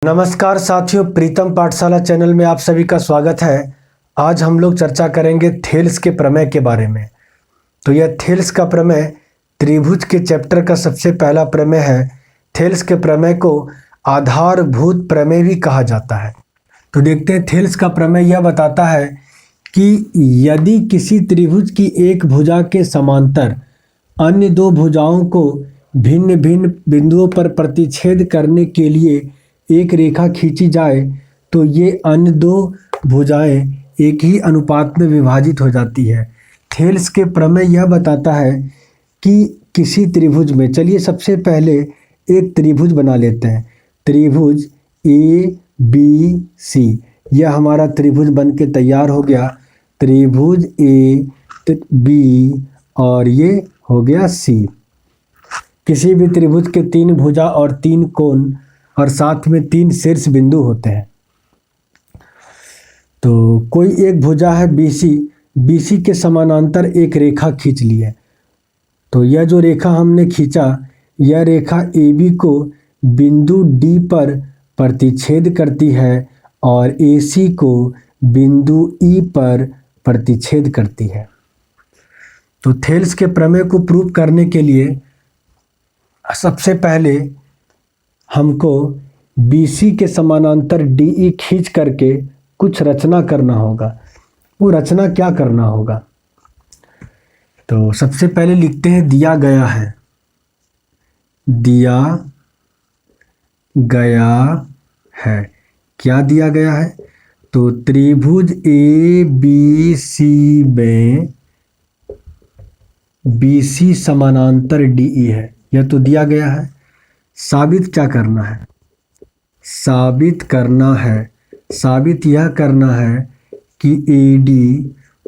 नमस्कार साथियों, प्रीतम पाठशाला चैनल में आप सभी का स्वागत है। आज हम लोग चर्चा करेंगे थेल्स के प्रमेय के बारे में। तो यह थेल्स का प्रमेय त्रिभुज के चैप्टर का सबसे पहला प्रमेय है। थेल्स के प्रमेय को आधारभूत प्रमेय भी कहा जाता है। तो देखते हैं, थेल्स का प्रमेय यह बताता है कि यदि किसी त्रिभुज की एक भुजा के समांतर अन्य दो भुजाओं को भिन्न भिन्न बिंदुओं पर प्रतिच्छेद करने के लिए एक रेखा खींची जाए तो ये अन्य दो भुजाएं एक ही अनुपात में विभाजित हो जाती है। थेल्स के प्रमेय यह बताता है कि किसी त्रिभुज में, चलिए सबसे पहले एक त्रिभुज बना लेते हैं। त्रिभुज ए बी सी, यह हमारा त्रिभुज बन के तैयार हो गया। त्रिभुज ए बी और ये हो गया सी। किसी भी त्रिभुज के तीन भुजा और तीन कोण और साथ में तीन शीर्ष बिंदु होते हैं। तो कोई एक भुजा है BC, BC के समानांतर एक रेखा खींच ली है। तो यह जो रेखा हमने खींचा, यह रेखा AB को बिंदु D पर प्रतिच्छेद करती है और AC को बिंदु E पर प्रतिच्छेद करती है। तो थेल्स के प्रमेय को प्रूव करने के लिए सबसे पहले हमको BC के समानांतर DE खींच करके कुछ रचना करना होगा। वो रचना क्या करना होगा? तो सबसे पहले लिखते हैं दिया गया है। दिया गया है, क्या दिया गया है? तो त्रिभुज ABC में BC समानांतर DE है, यह तो दिया गया है। साबित क्या करना है? साबित यह करना है कि AD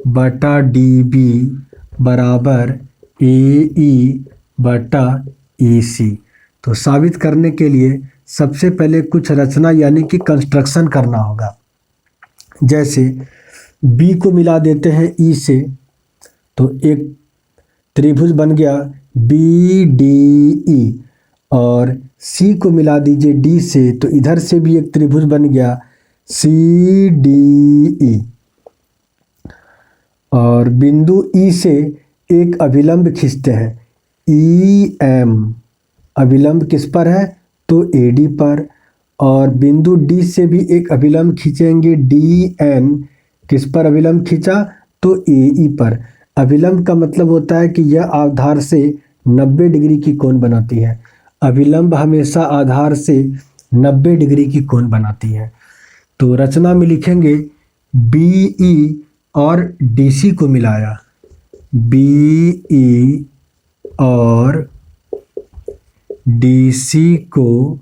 बटा DB बराबर AE बटा AC। तो साबित करने के लिए सबसे पहले कुछ रचना यानी कि कंस्ट्रक्शन करना होगा। जैसे B को मिला देते हैं E से, तो एक त्रिभुज बन गया BDE, और C को मिला दीजिए D से, तो इधर से भी एक त्रिभुज बन गया CDE। और बिंदु E से एक अभिलंब खींचते हैं EM। अभिलंब किस पर है? तो AD पर। और बिंदु D से भी एक अभिलंब खींचेंगे DN। किस पर अभिलंब खींचा? तो AE पर। अभिलंब का मतलब होता है कि यह आधार से 90 डिग्री की कोण बनाती है। अभिलंब हमेशा आधार से 90 डिग्री की कोण बनाती है। तो रचना में लिखेंगे BE और DC को मिलाया। BE और DC को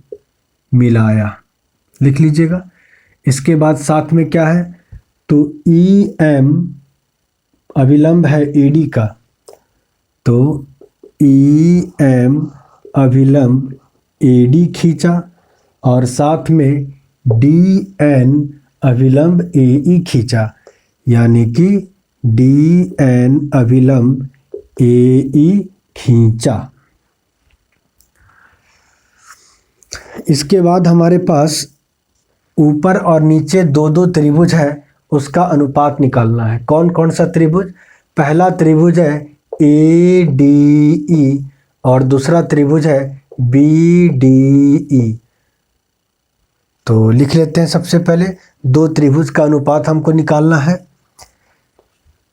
मिलाया, लिख लीजिएगा। इसके बाद साथ में क्या है? तो EM अभिलंब है AD का, तो EM अभिलंब AD खींचा और साथ में DN अभिलंब AE खींचा, यानी कि DN अभिलंब AE खींचा। इसके बाद हमारे पास ऊपर और नीचे दो दो त्रिभुज है, उसका अनुपात निकालना है। कौन कौन सा त्रिभुज? पहला त्रिभुज है ADE और दूसरा त्रिभुज है BDE। तो लिख लेते हैं सबसे पहले, दो त्रिभुज का अनुपात हमको निकालना है,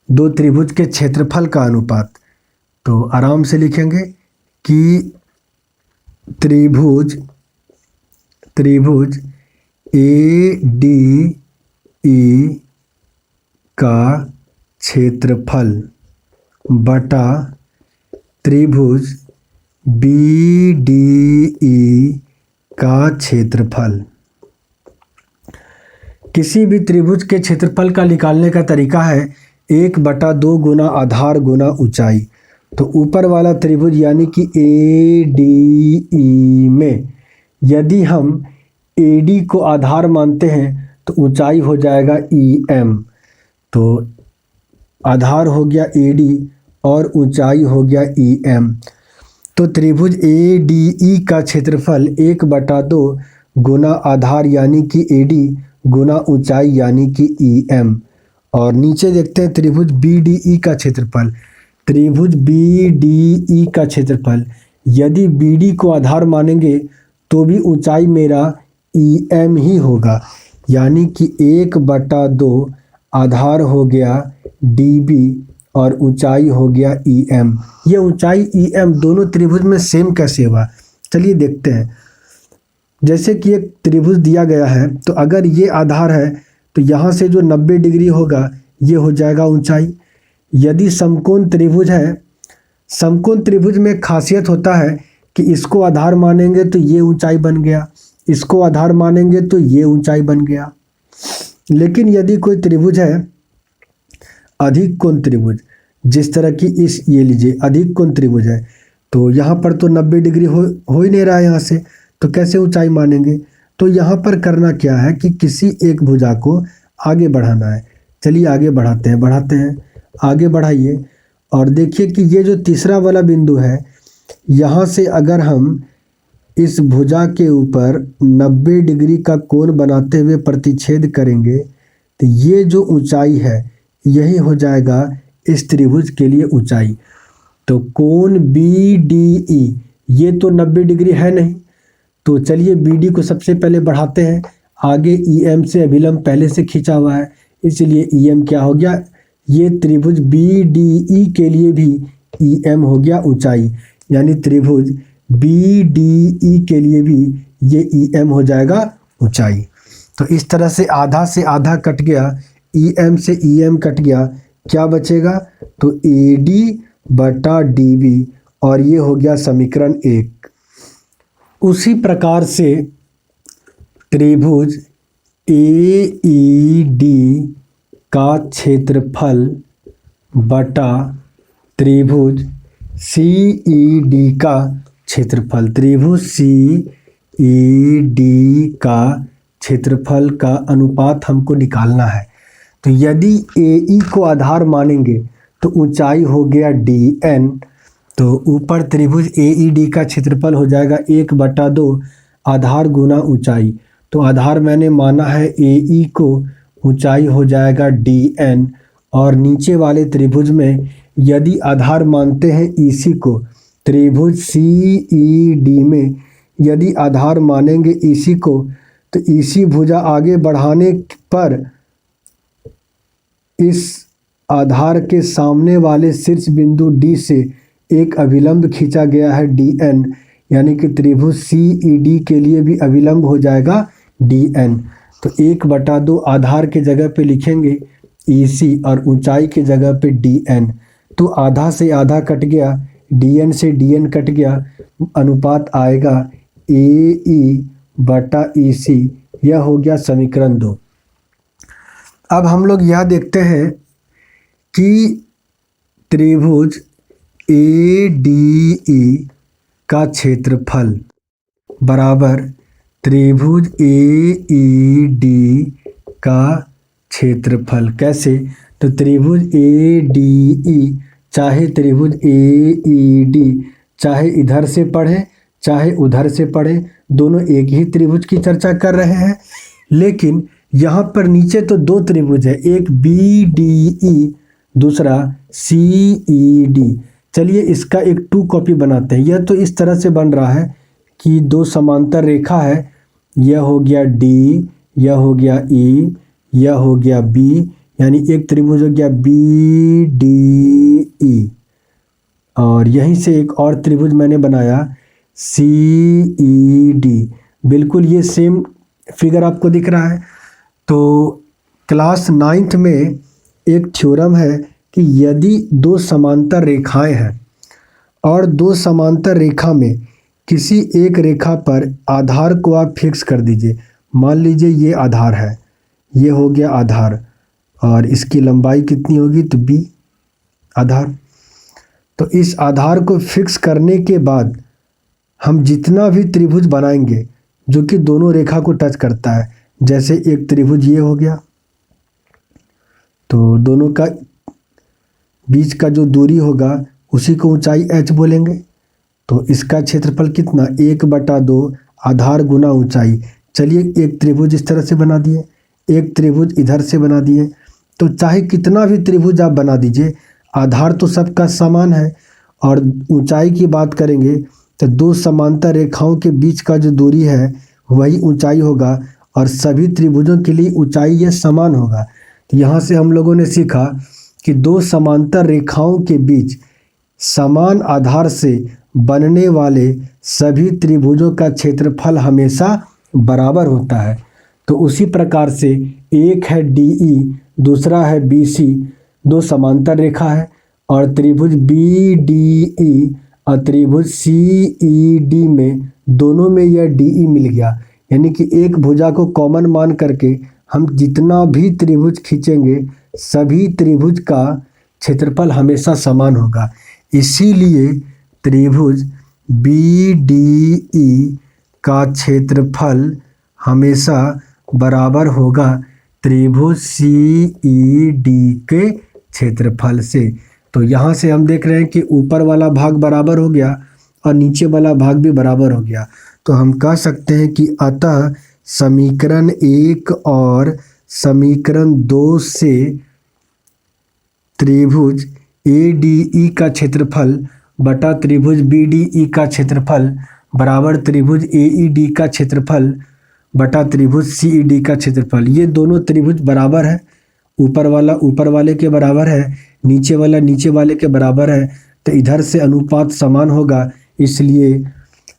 दो त्रिभुज के क्षेत्रफल का अनुपात। तो आराम से लिखेंगे कि त्रिभुज ADE का क्षेत्रफल बटा त्रिभुज BDE का क्षेत्रफल। किसी भी त्रिभुज के क्षेत्रफल का निकालने का तरीका है 1/2 गुना आधार गुना ऊंचाई। तो ऊपर वाला त्रिभुज यानी कि ADE में यदि हम AD को आधार मानते हैं तो ऊंचाई हो जाएगा EM। तो आधार हो गया AD और ऊंचाई हो गया EM। तो त्रिभुज ADE का क्षेत्रफल 1/2 गुना आधार यानी कि AD गुना ऊंचाई यानी कि EM। और नीचे देखते हैं त्रिभुज BDE का क्षेत्रफल। त्रिभुज BDE का क्षेत्रफल, यदि BD को आधार मानेंगे तो भी ऊंचाई मेरा EM ही होगा, यानी कि 1/2 आधार हो गया DB और ऊंचाई हो गया EM। ये ऊंचाई EM दोनों त्रिभुज में सेम कैसे हुआ, चलिए देखते हैं। जैसे कि एक त्रिभुज दिया गया है, तो अगर ये आधार है तो यहाँ से जो 90 डिग्री होगा ये हो जाएगा ऊंचाई। यदि समकोण त्रिभुज है, समकोण त्रिभुज में खासियत होता है कि इसको आधार मानेंगे तो ये ऊंचाई बन गया, इसको आधार मानेंगे तो ये ऊंचाई बन गया। लेकिन यदि कोई त्रिभुज है अधिक कोण त्रिभुज, जिस तरह की ये लीजिए अधिक कोण त्रिभुज है, तो यहाँ पर तो 90 डिग्री हो ही नहीं रहा है यहाँ से, तो कैसे ऊंचाई मानेंगे। तो यहाँ पर करना क्या है कि किसी एक भुजा को आगे बढ़ाना है। चलिए आगे बढ़ाते हैं, आगे बढ़ाइए और देखिए कि ये जो तीसरा वाला बिंदु है, यहाँ से अगर हम इस भुजा के ऊपर 90 डिग्री का कोण बनाते हुए प्रतिच्छेद करेंगे तो ये जो ऊंचाई है यही हो जाएगा इस त्रिभुज के लिए ऊंचाई। तो कोण BDE ये तो 90 डिग्री है नहीं, तो चलिए BD को सबसे पहले बढ़ाते हैं। आगे EM से अभिलंब पहले से खींचा हुआ है, इसलिए EM क्या हो गया, ये त्रिभुज BDE के लिए भी EM हो गया ऊंचाई, यानी त्रिभुज BDE के लिए भी ये EM हो जाएगा ऊंचाई। तो इस तरह से आधा कट गया, EM से EM कट गया, क्या बचेगा, तो AD/DB और ये हो गया समीकरण 1। उसी प्रकार से त्रिभुज AED का क्षेत्रफल बटा त्रिभुज CED का क्षेत्रफल, त्रिभुज CED का क्षेत्रफल का अनुपात हमको निकालना है। तो यदि AE को आधार मानेंगे तो ऊंचाई हो गया DN, तो ऊपर त्रिभुज AED का क्षेत्रफल हो जाएगा 1/2 आधार गुना ऊंचाई। तो आधार मैंने माना है AE को, ऊंचाई हो जाएगा DN। और नीचे वाले त्रिभुज में यदि आधार मानते हैं EC को, त्रिभुज CED में यदि आधार मानेंगे EC को, तो EC भुजा आगे बढ़ाने पर इस आधार के सामने वाले शीर्ष बिंदु D से एक अभिलंब खींचा गया है DN, यानी कि त्रिभुज CED के लिए भी अभिलंब हो जाएगा DN। तो 1/2 आधार के जगह पे लिखेंगे EC और ऊंचाई के जगह पे DN। तो आधा से आधा कट गया, DN से DN कट गया, अनुपात आएगा AE/EC। यह हो गया समीकरण 2। अब हम लोग यह देखते हैं कि त्रिभुज ADE का क्षेत्रफल बराबर त्रिभुज AED का क्षेत्रफल। कैसे, तो त्रिभुज ADE चाहे त्रिभुज AED चाहे इधर से पढ़े चाहे उधर से पढ़े, दोनों एक ही त्रिभुज की चर्चा कर रहे हैं। लेकिन यहाँ पर नीचे तो दो त्रिभुज है, एक BDE दूसरा CED। चलिए इसका एक 2 कॉपी बनाते हैं। यह तो इस तरह से बन रहा है कि दो समांतर रेखा है, यह हो गया D, यह हो गया E, यह हो गया B, यानी एक त्रिभुज हो गया BDE। और यहीं से एक और त्रिभुज मैंने बनाया CED। बिल्कुल ये सेम फिगर आपको दिख रहा है। तो क्लास 9th में एक थ्योरम है कि यदि दो समांतर रेखाएं हैं और दो समांतर रेखा में किसी एक रेखा पर आधार को आप फिक्स कर दीजिए। मान लीजिए ये आधार है, ये हो गया आधार, और इसकी लंबाई कितनी होगी, तो B आधार। तो इस आधार को फिक्स करने के बाद हम जितना भी त्रिभुज बनाएंगे जो कि दोनों रेखा को टच करता है, जैसे एक त्रिभुज ये हो गया, तो दोनों का बीच का जो दूरी होगा उसी को ऊंचाई h बोलेंगे। तो इसका क्षेत्रफल कितना, 1/2 आधार गुना ऊंचाई, चलिए एक त्रिभुज इस तरह से बना दिए, एक त्रिभुज इधर से बना दिए। तो चाहे कितना भी त्रिभुज आप बना दीजिए, आधार तो सबका समान है। और ऊंचाई की बात करेंगे तो दो समांतर रेखाओं के बीच का जो दूरी है वही ऊंचाई होगा, और सभी त्रिभुजों के लिए ऊंचाई यह समान होगा। तो यहाँ से हम लोगों ने सीखा कि दो समांतर रेखाओं के बीच समान आधार से बनने वाले सभी त्रिभुजों का क्षेत्रफल हमेशा बराबर होता है। तो उसी प्रकार से एक है DE, दूसरा है BC, दो समांतर रेखा है, और त्रिभुज BDE और त्रिभुज CED में दोनों में यह DE मिल गया। यानी कि एक भुजा को कॉमन मान करके हम जितना भी त्रिभुज खींचेंगे सभी त्रिभुज का क्षेत्रफल हमेशा समान होगा। इसीलिए त्रिभुज BDE का क्षेत्रफल हमेशा बराबर होगा त्रिभुज CED के क्षेत्रफल से। तो यहाँ से हम देख रहे हैं कि ऊपर वाला भाग बराबर हो गया और नीचे वाला भाग भी बराबर हो गया। तो हम कह सकते हैं कि अतः समीकरण 1 और समीकरण 2 से त्रिभुज ADE का क्षेत्रफल बटा त्रिभुज BDE का क्षेत्रफल बराबर त्रिभुज AED का क्षेत्रफल बटा त्रिभुज CED का क्षेत्रफल। ये दोनों त्रिभुज बराबर है, ऊपर वाला ऊपर वाले के बराबर है, नीचे वाला नीचे वाले के बराबर है। तो इधर से अनुपात समान होगा, इसलिए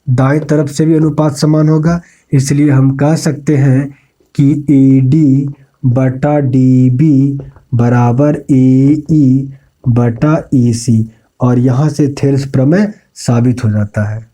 दाएं तरफ से भी अनुपात समान होगा। इसलिए हम कह सकते हैं कि AD बटा DB बराबर AE बटा AC, और यहाँ से थेल्स प्रमेय साबित हो जाता है।